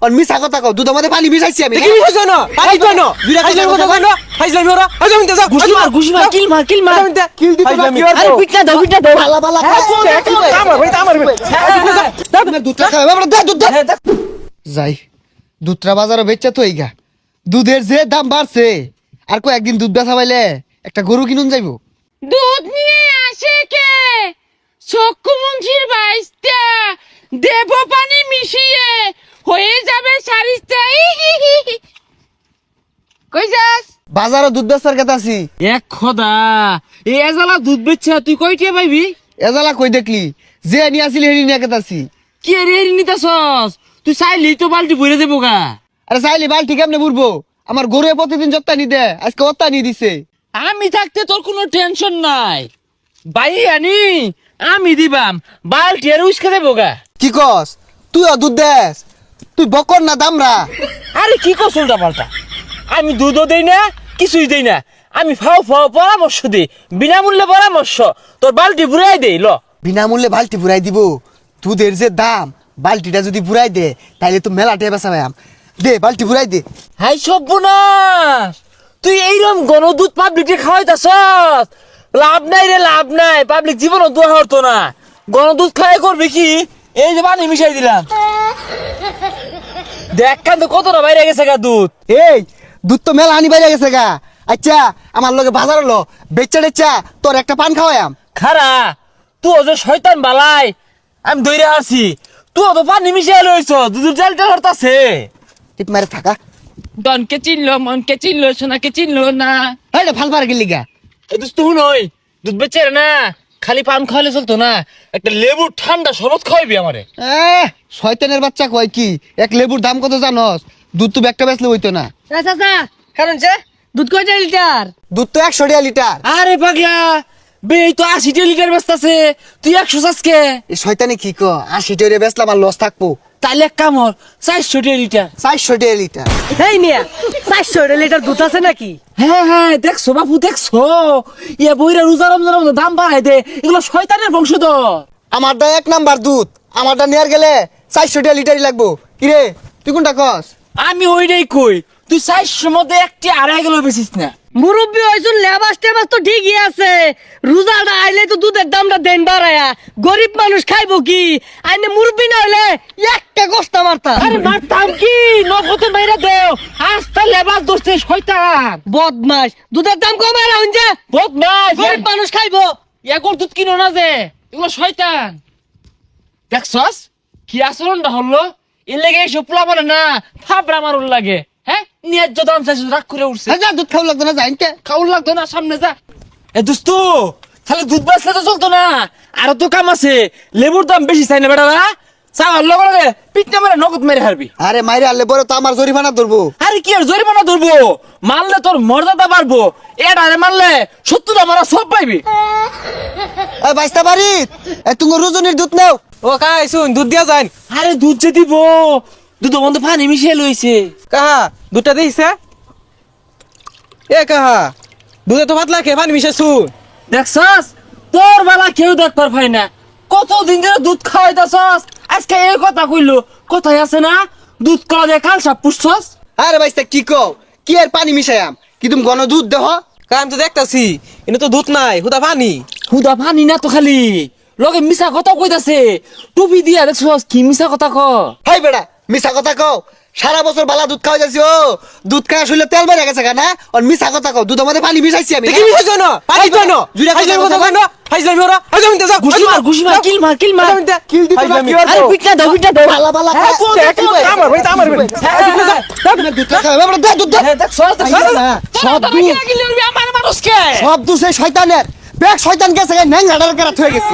আর মিছা কথা কও দুধের মধ্যে পানি মিশাইছি আমি কি হইছে না পানি তো না ফাইজলামি কথা কই না ফাইজলামি ওরা আজ আমি যা ঘুষি মার কিল মার কিল দিতে না কি আরে পিটনা দাও ভালা ভালা দুধ খাবে বাবা দে দুধ দে যাই দুধরা বাজারে বেচা তো এইগা দুধের যে দাম বাড়ছে আর কো একদিন দুধ বেচা পাইলে একটা গরু কিনুন যাইবো দুধ নিয়ে আসে কে চক্ষুমুন্সির বাইস্তা দেব পানি মিশিয়ে হয়ে যাবে সারিস্তা কই যাস বাজারে দুধ বেচার কথা আছি এক খোদা এই এজালা দুধ বেচছে তুই কইটে পাইবি এজালা কই দেখলি যে নিয়ে আসিলি হেরি নিয়ে কথা আছি কি রে নিতাছস তুই চাইলি তো বালতি ভরে দেবো গা আরে চাইলি বালতি কেমনে বুড়বো আমার গরু প্রতিদিন যত্তা নি দে আজকে অত্তা নি দিছে আমি থাকতে তোর কোনো টেনশন নাই বাই আনি আমি দিবাম বালতি আর উস্কে দেবো গা কি কস তুই দুধ দেস তুই বকর না দামরা আরে কি কস উল্টা পাল্টা আমি দুধও দেই না কিছুই দেই না আমি ফাও ফাও পরামর্শ দিই বিনামূল্যে পরামর্শ তোর বালতি বুড়াই দেই ল বিনামূল্যে বালতি পুরাই দিব দুধের যে দাম বালতিটা যদি পুরাই দে তাইলে তো মেলা টেবা সাবাম দে বালতি পুরাই দে হাই সর্বনাশ তুই এইরকম গণদুধ পাবলিকে খাওয়াইতাছস লাভ নাই রে লাভ নাই পাবলিক জীবনও দোয়া হতো না গণদুধ খাওয়াই করবি কি এই যে পানি মিশাই দিলাম দেখ কান তো কতটা বাইরে গেছে গা দুধ এই দুধ তো মেলা হানি বাইরে গেছে গা আচ্ছা আমার লগে বাজার হলো বেচা টেচা তোর একটা পান খাওয়ায়াম খারা তুই যে শয়তান বালাই আমি দইরে আসি তুই তো পানি মিশাই লইছ দুধের জাল টাল হরতাছে টিপ মারে থাকা ডনকে চিনলো মনকে চিনলো সোনাকে চিনলো না এই রে ফাল পার গেলি গা এই দুধ তো নই দুধ বেচে না খালি পান খাওয়ালে চলতো না একটা লেবু ঠান্ডা শরবত খাওয়াবি আমারে শয়তানের বাচ্চা কয় কি এক লেবুর দাম কত জানস দুধ তো একটা বেচলে হইতো না চাচা কারণ যে দুধ কয় লিটার দুধ তো 100 টাকা লিটার আরে পাগলা বে এই তো 80 লিটার বেচতাছে তুই 100 চাসকে এই শয়তানি কি ক 80 টাকা বেচলাম আর লস থাকবো তাইলে এক কাম হর 400 লিটার 400 টাকা লিটার এই মিয়া 400 লিটার দুধ আছে নাকি হ্যাঁ হ্যাঁ দেখছো বাবু দেখছো ইয়া বইরা রোজা রমজানের মধ্যে দাম বাড়াই দে এগুলো শয়তানের বংশধর আমারটা 1 নাম্বার দুধ আমারটা নেয়ার গেলে 400 টাকা লিটারই লাগবো কিরে তুই কোনটা কস আমি ওইটাই কই তুই 400 মধ্যে একটি আড়াই কিলো বেচিস না মুরব্বী হইছুন লেবাস টেবাস তো ঠিকই আছে রোজাটা আইলে তো দুধের দামটা দেন বাড়ায়া গরিব মানুষ খাইবো কি আইনে মুরব্বী না হইলে একটা কষ্ট মারতা আরে মারতাম কি নগদে মাইরা দেও আস্তা লেবাস দোস্তে শয়তান বদমাস দুধের দাম কমে না হইছে বদমাস গরিব মানুষ খাইবো ইয়াগর দুধ কিনো না যে এগুলো শয়তান দেখছস কি আচরণটা হলো এর লেগে এসব পোলা মানে না থাপড়া মারুন লাগে হ্যাঁ ন্যায্য দাম চাইছিস রাগ করে উঠছে যা দুধ খাও লাগতো না জানতে খাউল লাগতো না সামনে যা এ দোস্ত তাহলে দুধ বাঁচলে তো চলতো না আরো তো কাম আছে লেবুর দাম বেশি চাই না বেটা না চাওয়ার লগে লগে পিঠটা মেরে নগদ মেরে হারবি আরে মাইরে আনলে বড় তো আমার জরিমানা ধরবো আরে কি আর জরিমানা ধরবো মারলে তোর মর্যাদা বাড়বো এটা মারলে 70 আমরা সব পাইবি এই বাইস্তা বাড়ি তুমি রোজনির দুধ নাও ও কাই শুন দুধ দিয়া যান আরে দুধ যে দিব দুধ বন্ধ পানি মিশিয়ে লইছে কাহা দুধটা দিছে এ কাহা দুধে তো পাতলা খেয়ে পানি মিশে শুন দেখছস তোর বেলা কেউ দেখবার পাই না কতদিন ধরে দুধ খাওয়াইতাছস আজকে এই কথা কইলো কথাই আছে না দুধ কলা দিয়ে কাল সাপ পুষছস আরে বাইস্তা কি কও কি আর পানি মিশায়াম কি তুমি ঘন দুধ দেহ কারণ তো দেখতাছি এনে তো দুধ নাই হুদা পানি হুদা পানি না তো খালি লগে মিছা কথা কইতাছে টুপি দিয়া দেখছস কি মিছা কথা ক হাই বেড়া মিছা কথা কও সারা বছর বালা দুধ খাওয়া যাচ্ছি ও দুধ খাওয়া শুনলে তেল বেড়ে গেছে না আর মিছা কথা কও দুধের মধ্যে পানি মিশাইছি আমি কি হইছে না পানি তো না জুড়ে কথা ফাইজলামি কথা কই না ফাইজলামি ওরা আজ আমি যা ঘুষি মার কিল মার কিল দিতে না কি আরে পিটনা দাও ভালা ভালা আমার ভাই আমার দুধ খাওয়া বাবা দে দুধ দে দেখছস সব দুধ আমার মানুষকে সব দুধ সেই শয়তানের ব্যাগ শয়তান গেছে ন্যাং হাডার করা থয়ে গেছে